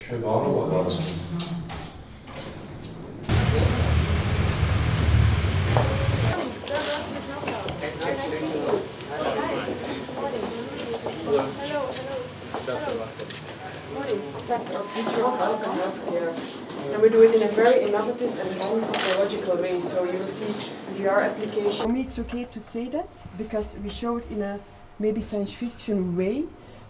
And we do it in a very innovative and non-technological way, so you will see VR application. For me it's okay to say that, because we show it in a maybe science fiction way,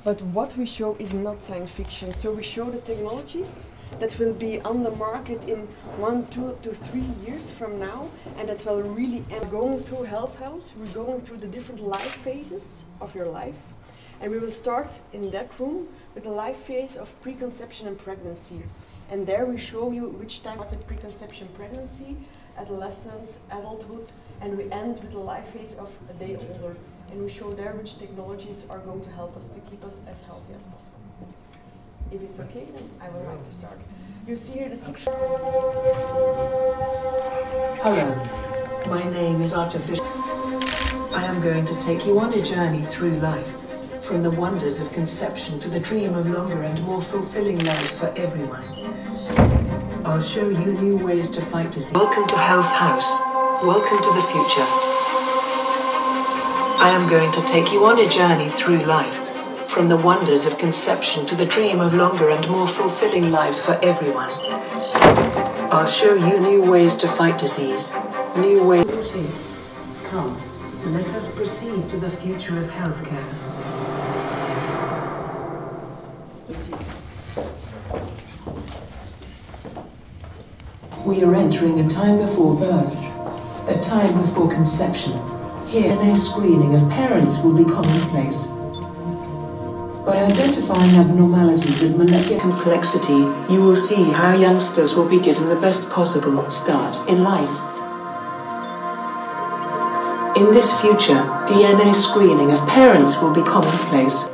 but what we show is not science fiction. So we show the technologies that will be on the market in 1, 2 to 3 years from now, and that will really end. Going through Health House, we're going through the different life phases of your life, and we will start in that room with the life phase of preconception and pregnancy. And there we show you which type of preconception, pregnancy, adolescence, adulthood, and we end with the life phase of a day older. And we show there which technologies are going to help us to keep us as healthy as possible. If it's okay, then I would like to start. You see here the 6. Hello, my name is Artificial. I am going to take you on a journey through life, from the wonders of conception to the dream of longer and more fulfilling lives for everyone. I'll show you new ways to fight disease. Welcome to Health House. Welcome to the future. I am going to take you on a journey through life, from the wonders of conception to the dream of longer and more fulfilling lives for everyone. I'll show you new ways to fight disease, new ways. Come, let us proceed to the future of healthcare. We are entering a time before birth, a time before conception. Here, a screening of parents will be commonplace. By identifying abnormalities of molecular complexity, you will see how youngsters will be given the best possible start in life. In this future, DNA screening of parents will be commonplace.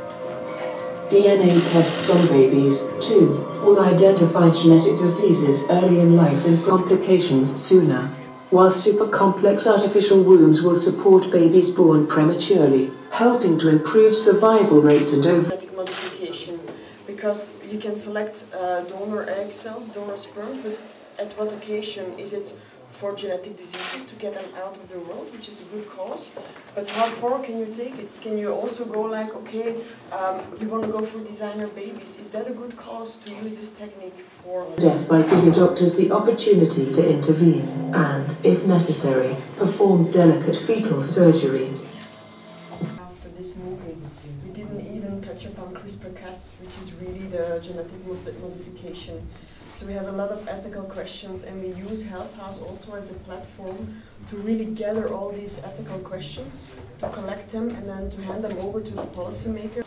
DNA tests on babies, too, will identify genetic diseases early in life and complications sooner, while super-complex artificial wombs will support babies born prematurely, helping to improve survival rates and genetic modification, because you can select donor egg cells, donor sperm, but at what occasion? Is it for genetic diseases to get them out of the world, which is a good cause, but how far can you take it? Can you also go like, okay, we want to go for designer babies? Is that a good cause to use this technique for death by giving doctors the opportunity to intervene and, if necessary, perform delicate fetal surgery? After this movie, we didn't even touch upon CRISPR-Cas, which is really the genetic modification. So we have a lot of ethical questions, and we use Health House also as a platform to really gather all these ethical questions, to collect them, and then to hand them over to the policymaker.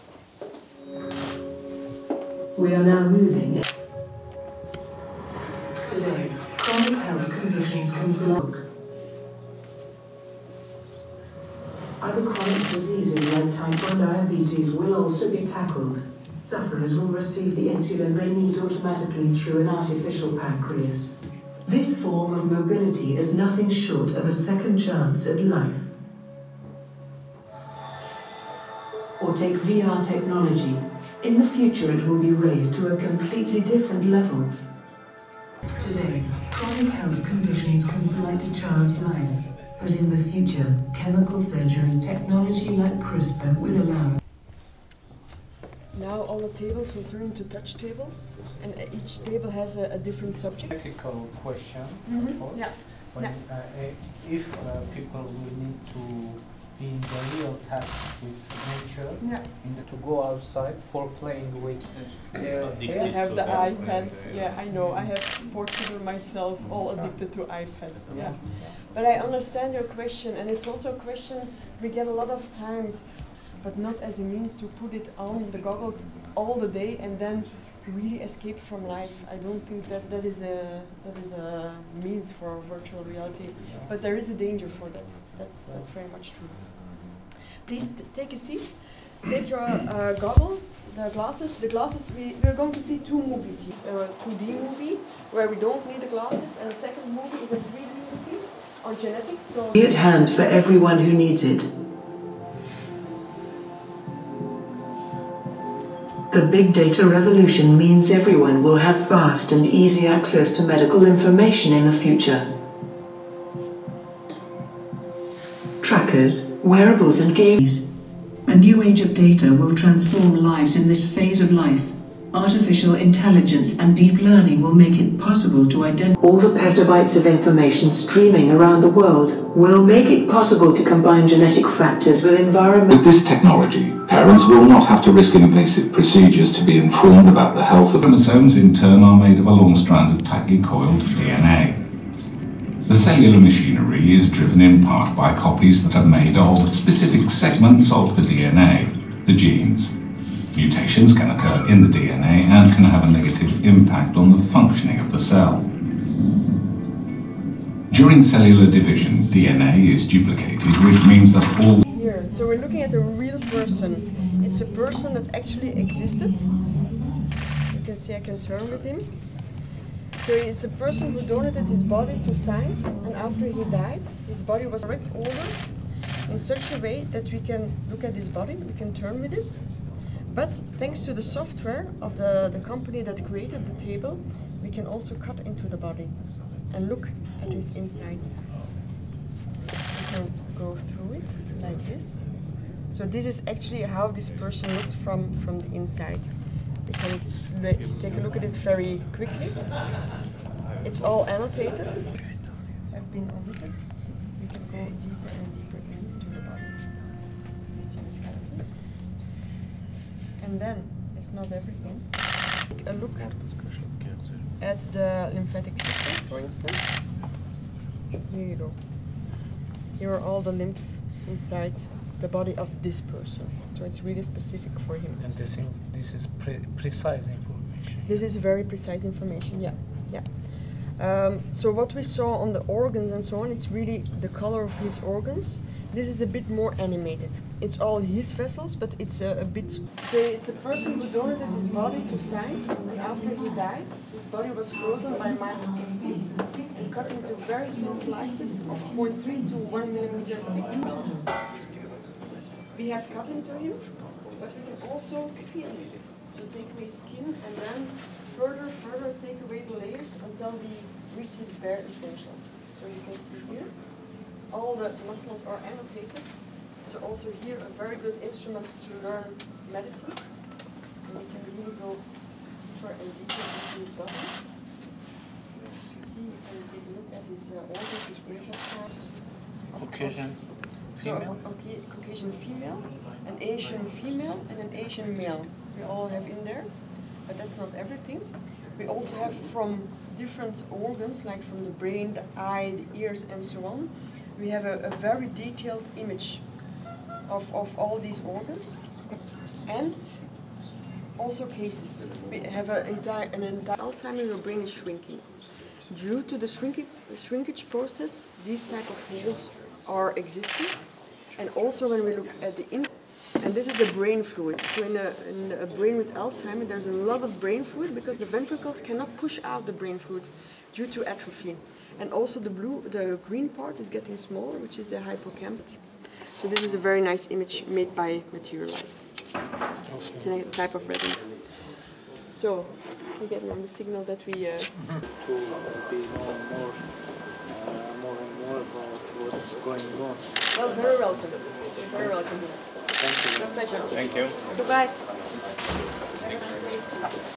We are now moving. Today, chronic health conditions can block. Other chronic diseases like type 1 diabetes will also be tackled. Sufferers will receive the insulin they need automatically through an artificial pancreas. This form of mobility is nothing short of a second chance at life. Or take VR technology. In the future it will be raised to a completely different level. Today, chronic health conditions can blight a child's life, but in the future, chemical surgery technology like CRISPR will allow. Now all the tables will turn into touch tables, and each table has a different subject. Ethical question, Mm-hmm. of course. Yeah. When, if people will need to be in the real touch with nature, to go outside for playing with I have the iPads. Yeah, I know. I have 4 children myself, all addicted to iPads. Yeah. But I understand your question, and it's also a question we get a lot of times, but not as a means to put it on the goggles all the day and then really escape from life. I don't think that is a means for virtual reality, but there is a danger for that. That's very much true. Please take a seat. Take your goggles, the glasses. We're going to see 2 movies here. A 2D movie where we don't need the glasses, and the second movie is a 3D movie on genetics. So be at hand for everyone who needs it. The big data revolution means everyone will have fast and easy access to medical information in the future. Trackers, wearables and games. A new age of data will transform lives in this phase of life. Artificial intelligence and deep learning will make it possible to identify all the petabytes of information streaming around the world, will make it possible to combine genetic factors with environment. With this technology, parents will not have to risk invasive procedures to be informed about the health of chromosomes. In turn are made of a long strand of tightly coiled DNA. The cellular machinery is driven in part by copies that are made of specific segments of the DNA, the genes. Mutations can occur in the DNA and can have a negative impact on the functioning of the cell. During cellular division, DNA is duplicated, which means that all... Here, so we're looking at a real person. It's a person that actually existed. You can see I can turn with him. So it's a person who donated his body to science, and after he died, his body was correct order in such a way that we can look at his body, we can turn with it. But thanks to the software of the company that created the table, we can also cut into the body and look at his insides. We can go through it like this. So this is actually how this person looked from the inside. We can take a look at it very quickly. It's all annotated. Have been omitted. We can go deeper and deeper into the body. You see the skeleton. And then, it's not everything. Take a look at the lymphatic system, for instance. Here you go. Here are all the lymph inside the body of this person. So it's really specific for him. And this is precise information. This is very precise information, yeah. So what we saw on the organs and so on, it's really the color of his organs. This is a bit more animated. It's all his vessels, but it's a bit... So it's a person who donated his body to science, and after he died, his body was frozen by -60 and cut into very thin slices of 0.3 to 1 millimeter thick. We have cut into him, but we can also peel him. So take away skin and then further take away the layers until we reach his bare essentials. So you can see here, all the muscles are annotated. So also here a very good instrument to learn medicine. And we can really go deeper and deeper into his body. You see, you can take a look at his organs, his intestines. Caucasian female? Caucasian female, an Asian female, and an Asian male. We all have in there, but that's not everything. We also have from different organs, like from the brain, the eye, the ears, and so on. We have a very detailed image of all these organs, and also cases. We have an entire Alzheimer, your brain is shrinking. Due to the shrinkage process, these type of holes are existing. And also when we look at the and this is the brain fluid. So in a brain with Alzheimer, there's a lot of brain fluid because the ventricles cannot push out the brain fluid due to atrophy. And also the green part is getting smaller, which is the hippocampus. So this is a very nice image made by Materialize. It's a type of resin. So we're getting on the signal that we... To be more and more about what's going on. Well, very welcome. Very welcome. Thank you. My pleasure. Thank you. Goodbye.